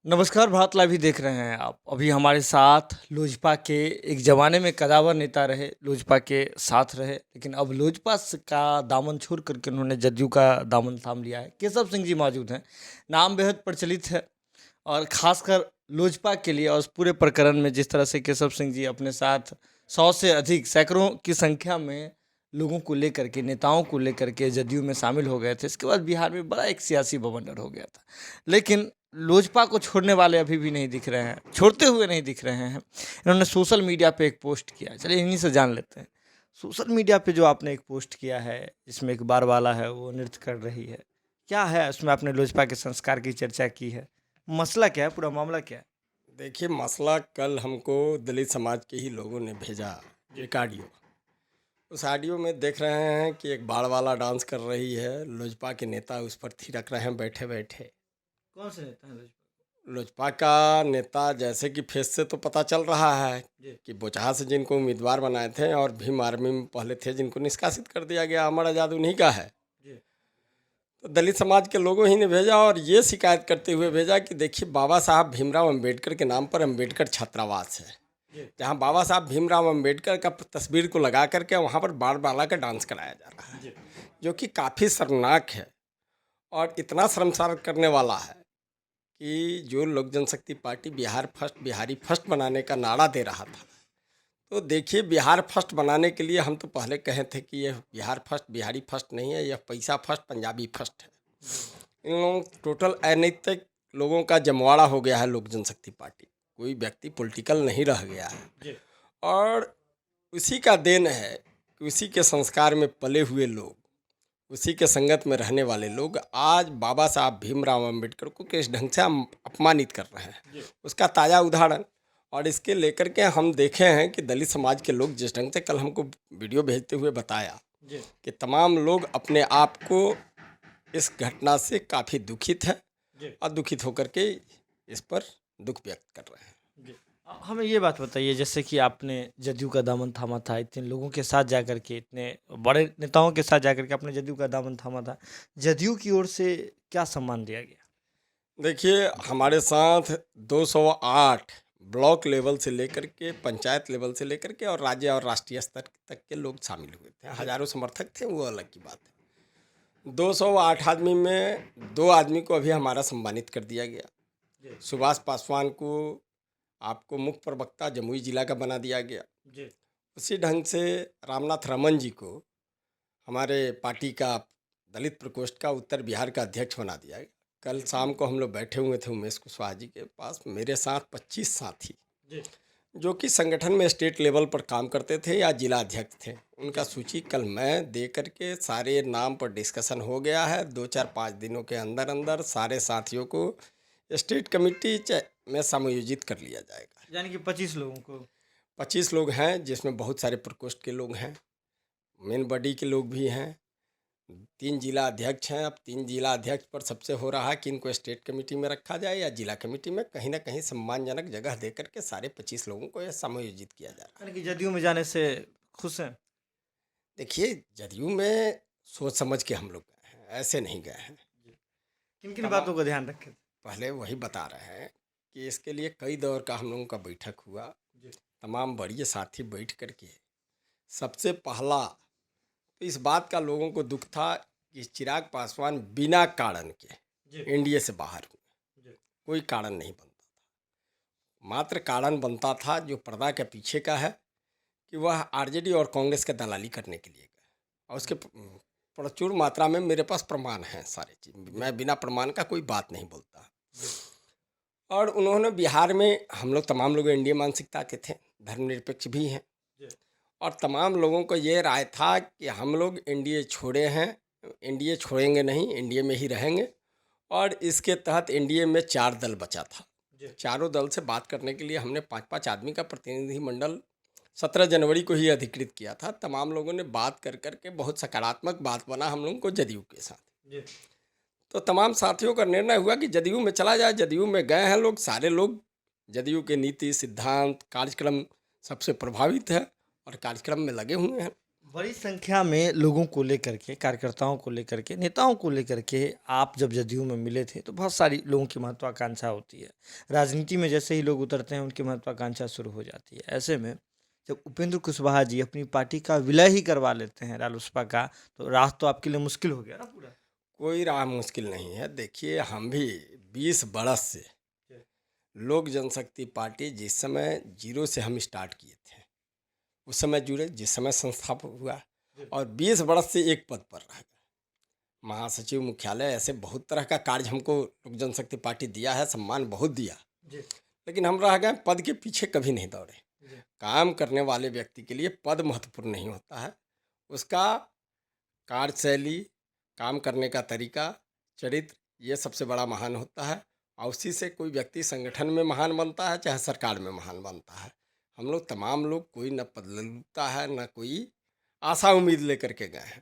नमस्कार, भारत लाइव ही देख रहे हैं आप। अभी हमारे साथ लोजपा के एक ज़माने में कदावर नेता रहे, लोजपा के साथ रहे, लेकिन अब लोजपा का दामन छोड़ करके उन्होंने जदयू का दामन थाम लिया है। केशव सिंह जी मौजूद हैं। नाम बेहद प्रचलित है और ख़ासकर लोजपा के लिए और उस पूरे प्रकरण में जिस तरह से केशव सिंह जी अपने साथ 100 से अधिक सैकड़ों की संख्या में लोगों को लेकर के, नेताओं को लेकर के जदयू में शामिल हो गए थे। इसके बाद बिहार में बड़ा एक सियासी बवंडर हो गया था। लेकिन लोजपा को छोड़ने वाले अभी भी नहीं दिख रहे हैं, छोड़ते हुए नहीं दिख रहे हैं। इन्होंने सोशल मीडिया पे एक पोस्ट किया, चलिए इन्हीं से जान लेते हैं। सोशल मीडिया पे जो आपने एक पोस्ट किया है, जिसमें एक बारबाला है, वो नृत्य कर रही है, क्या है उसमें? आपने लोजपा के संस्कार की चर्चा की है, मसला क्या है, पूरा मामला क्या है? देखिए, मसला कल हमको दलित समाज के ही लोगों ने भेजा एक ऑडियो। उस ऑडियो में देख रहे हैं कि एक बाड़ वाला डांस कर रही है, लोजपा के नेता उस पर थिरक रहे हैं बैठे बैठे। कौन से नेता हैं लोजपा? लोजपा का नेता जैसे कि फेस से तो पता चल रहा है कि बोचहा से जिनको उम्मीदवार बनाए थे और भीम आर्मी में पहले थे जिनको निष्कासित कर दिया गया, अमर आज़ाद उन्हीं का है। तो दलित समाज के लोगों ही ने भेजा और ये शिकायत करते हुए भेजा कि देखिए, बाबा साहब भीमराव अंबेडकर के नाम पर अंबेडकर छात्रावास है, जहाँ बाबा साहब भीमराव अंबेडकर का तस्वीर को लगा करके वहाँ पर बाड़ बाला का डांस कराया जा रहा है, जो कि काफ़ी शर्मनाक है और इतना शर्मसार करने वाला है कि जो Lok Janshakti Party Bihar first Bihari first बनाने का नारा दे रहा था। तो देखिए, बिहार फर्स्ट बनाने के लिए हम तो पहले कहे थे कि यह बिहार फर्स्ट बिहारी फर्स्ट नहीं है, यह पैसा फर्स्ट पंजाबी फर्स्ट है। इन लोगों टोटल अनैतिक लोगों का जमवाड़ा हो गया है लोक जनशक्ति पार्टी। कोई व्यक्ति पॉलिटिकल नहीं रह गया है और उसी का देन है कि उसी के संस्कार में पले हुए लोग, उसी के संगत में रहने वाले लोग आज बाबा साहब भीमराव अंबेडकर को किस ढंग से अपमानित कर रहे हैं, उसका ताज़ा उदाहरण। और इसके लेकर के हम देखे हैं कि दलित समाज के लोग जिस ढंग से कल हमको वीडियो भेजते हुए बताया कि तमाम लोग अपने आप को इस घटना से काफ़ी दुखित है और दुखित होकर के इस पर दुख व्यक्त कर रहे हैं। हमें ये बात बताइए, जैसे कि आपने जदयू का दामन थामा था, इतने लोगों के साथ जाकर के, इतने बड़े नेताओं के साथ जाकर के आपने जदयू का दामन थामा था, जदयू की ओर से क्या सम्मान दिया गया? देखिए, हमारे साथ 208 ब्लॉक लेवल से लेकर के पंचायत लेवल से लेकर के और राज्य और राष्ट्रीय स्तर तक के लोग शामिल हुए थे। हजारों समर्थक थे, वो अलग की बात है। 208 आदमी में 2 आदमी को अभी हमारा सम्मानित कर दिया गया। सुभाष पासवान को आपको मुख्य प्रवक्ता जमुई जिला का बना दिया गया। उसी ढंग से रामनाथ रमन जी को हमारे पार्टी का दलित प्रकोष्ठ का उत्तर बिहार का अध्यक्ष बना दिया गया। कल शाम को हम लोग बैठे हुए थे उमेश कुशवाहा जी के पास, मेरे साथ 25 साथी जो कि संगठन में स्टेट लेवल पर काम करते थे या जिला अध्यक्ष थे, उनका सूची कल मैं दे करके सारे नाम पर डिस्कशन हो गया है। 2-4-5 दिनों के अंदर अंदर सारे साथियों को स्टेट कमेटी में समायोजित कर लिया जाएगा। यानी कि 25 लोगों को? 25 लोग हैं, जिसमें बहुत सारे प्रकोष्ठ के लोग हैं, मेन बॉडी के लोग भी हैं, 3 जिला अध्यक्ष हैं। अब 3 जिला अध्यक्ष पर सबसे हो रहा है कि इनको स्टेट कमेटी में रखा जाए या जिला कमेटी में, कहीं ना कहीं सम्मानजनक जगह दे करके सारे 25 लोगों को यह समायोजित किया जा रहा है। यानी कि जदयू में जाने से खुश हैं? देखिए, जदयू में सोच समझ के हम लोग गए हैं, ऐसे नहीं गए हैं। किन किन बातों का ध्यान रखें? पहले वही बता रहे हैं कि इसके लिए कई दौर का हम लोगों का बैठक हुआ, तमाम बड़े साथी बैठ करके सबसे पहला तो इस बात का लोगों को दुख था कि चिराग पासवान बिना कारण के एनडीए से बाहर हुए। कोई कारण नहीं बनता था, मात्र कारण बनता था जो पर्दा के पीछे का है कि वह आरजेडी और कांग्रेस का दलाली करने के लिए गए, और उसके प्रचुर मात्रा में मेरे पास प्रमाण हैं सारे चीज़। मैं बिना प्रमाण का कोई बात नहीं बोलता। और उन्होंने बिहार में, हम लोग तमाम लोग एनडीए मानसिकता के थे, धर्मनिरपेक्ष भी हैं, और तमाम लोगों को ये राय था कि हम लोग एनडीए छोड़े हैं, एनडीए छोड़ेंगे नहीं, एनडीए में ही रहेंगे। और इसके तहत एनडीए में 4 दल बचा था। चारों दल से बात करने के लिए हमने 5-5 आदमी का प्रतिनिधिमंडल 17 जनवरी को ही अधिकृत किया था। तमाम लोगों ने बात कर करके बहुत सकारात्मक बात बना हम लोगों को जदयू के साथ। तो तमाम साथियों का निर्णय हुआ कि जदयू में चला जाए। जदयू में गए हैं लोग, सारे लोग जदयू के नीति सिद्धांत कार्यक्रम सबसे प्रभावित है और कार्यक्रम में लगे हुए हैं। बड़ी संख्या में लोगों को लेकर के, कार्यकर्ताओं को लेकर के, नेताओं को लेकर के आप जब जदयू में मिले थे, तो बहुत सारी लोगों की महत्वाकांक्षा होती है। राजनीति में जैसे ही लोग उतरते हैं, उनकी महत्वाकांक्षा शुरू हो जाती है। ऐसे में जब उपेंद्र कुशवाहा जी अपनी पार्टी का विलय ही करवा लेते हैं रालोसपा का, तो राह तो आपके लिए मुश्किल हो गया ना पूरा? कोई राह मुश्किल नहीं है। देखिए, हम भी 20 बरस से लोक जनशक्ति पार्टी जिस समय जीरो से हम स्टार्ट किए थे, उस समय जुड़े, जिस समय संस्थापक हुआ, और 20 बरस से एक पद पर रह गए। महासचिव, मुख्यालय, ऐसे बहुत तरह का कार्य हमको लोक जनशक्ति पार्टी दिया है, सम्मान बहुत दिया, लेकिन हम रह गए पद के पीछे, कभी नहीं दौड़े। काम करने वाले व्यक्ति के लिए पद महत्वपूर्ण नहीं होता है, उसका कार्यशैली, काम करने का तरीका, चरित्र, ये सबसे बड़ा महान होता है। और उसी से कोई व्यक्ति संगठन में महान बनता है, चाहे सरकार में महान बनता है। हम लोग तमाम लोग, कोई न बदलता है, न कोई आशा उम्मीद लेकर के गए हैं।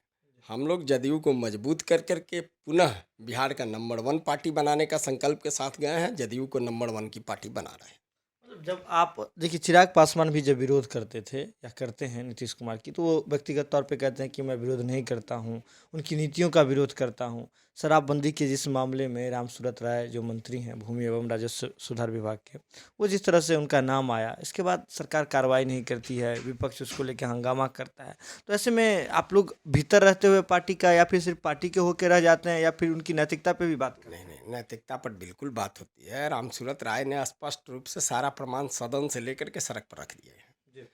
हम लोग जदयू को मजबूत कर करके पुनः बिहार का नंबर 1 पार्टी बनाने का संकल्प के साथ गए हैं। जदयू को नंबर 1 की पार्टी बना रहे हैं। मतलब जब आप देखिए, चिराग पासवान भी जब विरोध करते थे या करते हैं नीतीश कुमार की, तो वो व्यक्तिगत तौर पे कहते हैं कि मैं विरोध नहीं करता हूँ, उनकी नीतियों का विरोध करता हूँ। शराबबंदी के जिस मामले में रामसूरत राय जो मंत्री हैं भूमि एवं राजस्व सुधार विभाग के, वो जिस तरह से उनका नाम आया, इसके बाद सरकार कार्रवाई नहीं करती है, विपक्ष उसको लेकर हंगामा करता है। तो ऐसे में आप लोग भीतर रहते हुए पार्टी का, या फिर सिर्फ पार्टी के होकर रह जाते हैं, या फिर उनकी नैतिकता पे भी बात करें? नहीं नहीं, नैतिकता पर बिल्कुल बात होती है। रामसूरत राय ने स्पष्ट रूप से सारा प्रमाण सदन से लेकर के सड़क पर रख दिए हैं।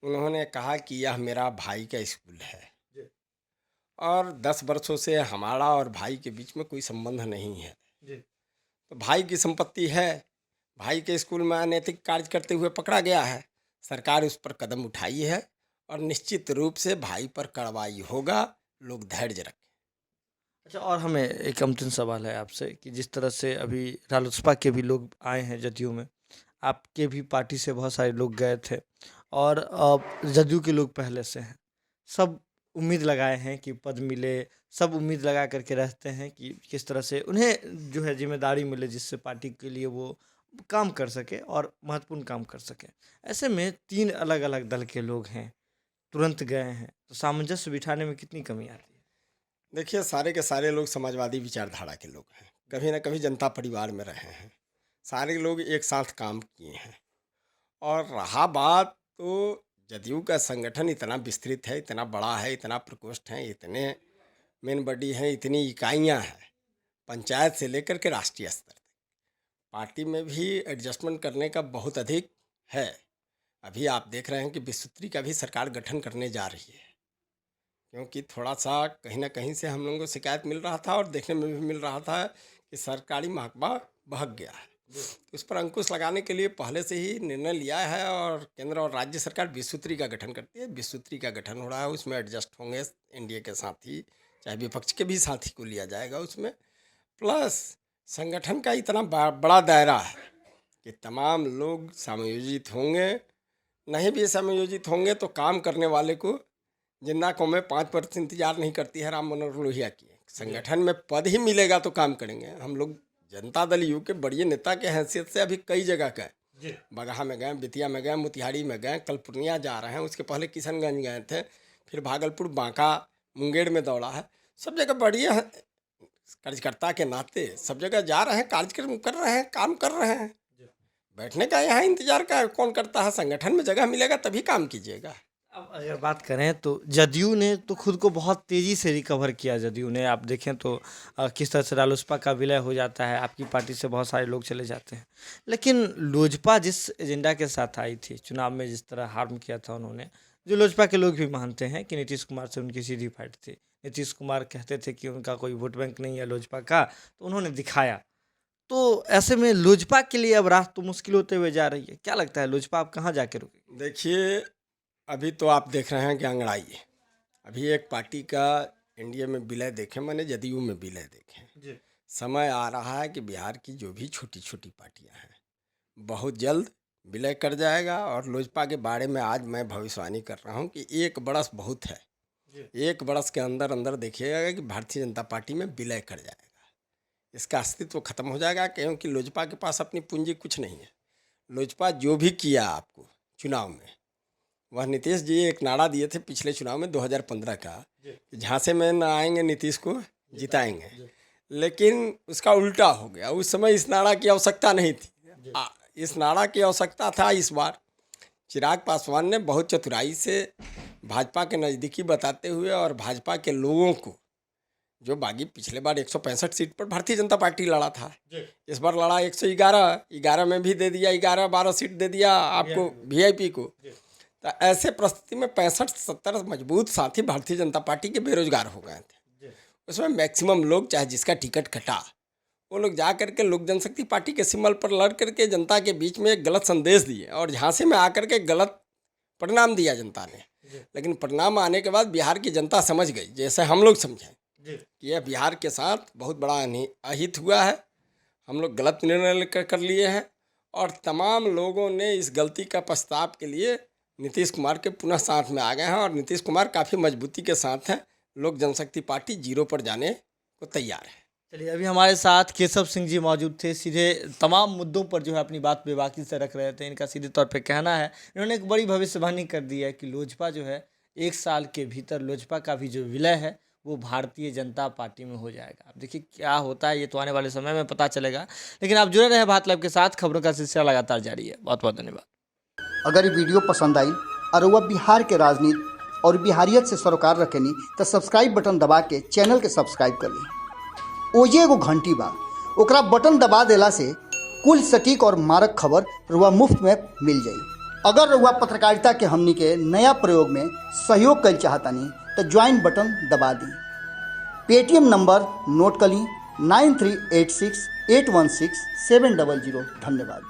उन्होंने कहा कि यह मेरा भाई का स्कूल है, और 10 वर्षों से हमारा और भाई के बीच में कोई संबंध नहीं है। तो भाई की संपत्ति है, भाई के स्कूल में अनैतिक कार्य करते हुए पकड़ा गया है, सरकार उस पर कदम उठाई है, और निश्चित रूप से भाई पर कार्रवाई होगा। लोग धैर्य रखें। अच्छा, और हमें एक अंतिम सवाल है आपसे कि जिस तरह से अभी रालोसपा के भी लोग आए हैं जदयू में, आपके भी पार्टी से बहुत सारे लोग गए थे, और जदयू के लोग पहले से हैं, सब उम्मीद लगाए हैं कि पद मिले, सब उम्मीद लगा करके रहते हैं कि किस तरह से उन्हें जो है जिम्मेदारी मिले, जिससे पार्टी के लिए वो काम कर सके और महत्वपूर्ण काम कर सके। ऐसे में 3 अलग अलग दल के लोग हैं, तुरंत गए हैं, तो सामंजस्य बिठाने में कितनी कमी आती है? देखिए, सारे के सारे लोग समाजवादी विचारधारा के लोग हैं, कभी ना कभी जनता परिवार में रहे हैं, सारे लोग एक साथ काम किए हैं। और रहा बात, तो जदयू का संगठन इतना विस्तृत है, इतना बड़ा है, इतना प्रकोष्ठ है, इतने मेन बॉडी हैं, इतनी इकाइयां हैं, पंचायत से लेकर के राष्ट्रीय स्तर तक। पार्टी में भी एडजस्टमेंट करने का बहुत अधिक है। अभी आप देख रहे हैं कि विश्वत्री का भी सरकार गठन करने जा रही है, क्योंकि थोड़ा सा कहीं ना कहीं से हम लोगों को शिकायत मिल रहा था, और देखने में भी मिल रहा था कि सरकारी महकमा बहक गया है। तो इस पर अंकुश लगाने के लिए पहले से ही निर्णय लिया है, और केंद्र और राज्य सरकार विश्वत्री का गठन करती है। विश्वत्री का गठन हो रहा है, उसमें एडजस्ट होंगे एनडीए के साथी, चाहे विपक्ष के भी साथी को लिया जाएगा उसमें। प्लस संगठन का इतना बड़ा दायरा है कि तमाम लोग समायोजित होंगे, नहीं भी समायोजित होंगे तो काम करने वाले को, जिन्ना कौमें 5% इंतजार नहीं करती है राम मनोहर लोहिया की। संगठन में पद ही मिलेगा तो काम करेंगे। हम लोग जनता दल यू के बड़े नेता के हैसियत से अभी कई जगह गए, बगहा में गए, बेतिया में गए, मोतिहारी में गए, कल पूर्णिया जा रहे हैं, उसके पहले किशनगंज गए थे, फिर भागलपुर, बांका, मुंगेर में दौड़ा है। सब जगह बढ़िया कार्यकर्ता के नाते सब जगह जा रहे हैं, कार्यक्रम कर रहे हैं, काम कर रहे हैं। बैठने का यहाँ इंतजार का कौन करता है? संगठन में जगह मिलेगा तभी काम कीजिएगा। अब अगर बात करें तो जदयू ने तो खुद को बहुत तेज़ी से रिकवर किया। जदयू ने आप देखें तो किस तरह से रालोसपा का विलय हो जाता है, आपकी पार्टी से बहुत सारे लोग चले जाते हैं। लेकिन लोजपा जिस एजेंडा के साथ आई थी, चुनाव में जिस तरह हार्म किया था उन्होंने, जो लोजपा के लोग भी मानते हैं कि नीतीश कुमार से उनकी सीधी फाइट थी। नीतीश कुमार कहते थे कि उनका कोई वोट बैंक नहीं है लोजपा का, तो उन्होंने दिखाया। तो ऐसे में लोजपा के लिए अब राह तो मुश्किल होते हुए जा रही है। क्या लगता है लोजपा आप कहाँ जाके रुकेगी? देखिए, अभी तो आप देख रहे हैं कि अंगड़ाई है। अभी एक पार्टी का एनडीए में विलय देखें, मैंने जदयू में विलय देखें। समय आ रहा है कि बिहार की जो भी छोटी छोटी पार्टियां हैं, बहुत जल्द विलय कर जाएगा। और लोजपा के बारे में आज मैं भविष्यवाणी कर रहा हूं कि 1 बरस बहुत है। 1 बरस के अंदर अंदर देखिएगा कि भारतीय जनता पार्टी में विलय कर जाएगा, इसका अस्तित्व खत्म हो जाएगा, क्योंकि लोजपा के पास अपनी पूंजी कुछ नहीं है। लोजपा जो भी किया आपको चुनाव में, वह नीतीश जी एक नारा दिए थे पिछले चुनाव में 2015 का, झांसे में न आएंगे नीतीश को जिताएंगे, लेकिन उसका उल्टा हो गया। उस समय इस नारा की आवश्यकता नहीं थी, इस नारा की आवश्यकता था इस बार। चिराग पासवान ने बहुत चतुराई से भाजपा के नज़दीकी बताते हुए और भाजपा के लोगों को, जो बागी पिछले बार 165 सीट पर भारतीय जनता पार्टी लड़ा था, इस बार लड़ा 111 में भी दे दिया, 11-12 सीट दे दिया आपको वीआईपी को। तो ऐसे परिस्थिति में 65-70 मजबूत साथी भारतीय जनता पार्टी के बेरोजगार हो गए थे। उसमें मैक्सिमम लोग, चाहे जिसका टिकट कटा, वो लोग जा करके लोक जनशक्ति पार्टी के सिंबल पर लड़ करके जनता के बीच में एक गलत संदेश दिए और झांसे में आकर के गलत परिणाम दिया जनता ने। लेकिन परिणाम आने के बाद बिहार की जनता समझ गई, जैसे हम लोग समझें कि यह बिहार के साथ बहुत बड़ा अहित हुआ है, हम लोग गलत निर्णय कर लिए हैं, और तमाम लोगों ने इस गलती का पछताव के लिए नीतीश कुमार के पुनः साथ में आ गए हैं और नीतीश कुमार काफ़ी मजबूती के साथ हैं। लोक जनशक्ति पार्टी 0 पर जाने को तैयार है। चलिए, अभी हमारे साथ केशव सिंह जी मौजूद थे, सीधे तमाम मुद्दों पर जो है अपनी बात बेबाकी से रख रहे थे। इनका सीधे तौर पे कहना है, इन्होंने एक बड़ी भविष्यवाणी कर दी है कि लोजपा जो है 1 साल के भीतर लोजपा का भी जो विलय है वो भारतीय जनता पार्टी में हो जाएगा। अब देखिए क्या होता है, ये तो आने वाले समय में पता चलेगा। लेकिन आप जुड़े रहे भारत लाइव के साथ, खबरों का सिलसिला लगातार जारी है। बहुत बहुत धन्यवाद। अगर ये वीडियो पसंद आई और वह बिहार के राजनीति और बिहारियत से सरोकार रखेनी तो सब्सक्राइब बटन दबा के चैनल के सब्सक्राइब कर ली। ओजे एगो घंटी बा, ओकरा बटन दबा देला से कुल सटीक और मारक खबर रुआ मुफ्त में मिल जाई। अगर रुआ पत्रकारिता के हमनी के नया प्रयोग में सहयोग कर चाहतानी तो ज्वाइन बटन दबा दी। पेटीएम नंबर नोट कर ली 9386816700। धन्यवाद।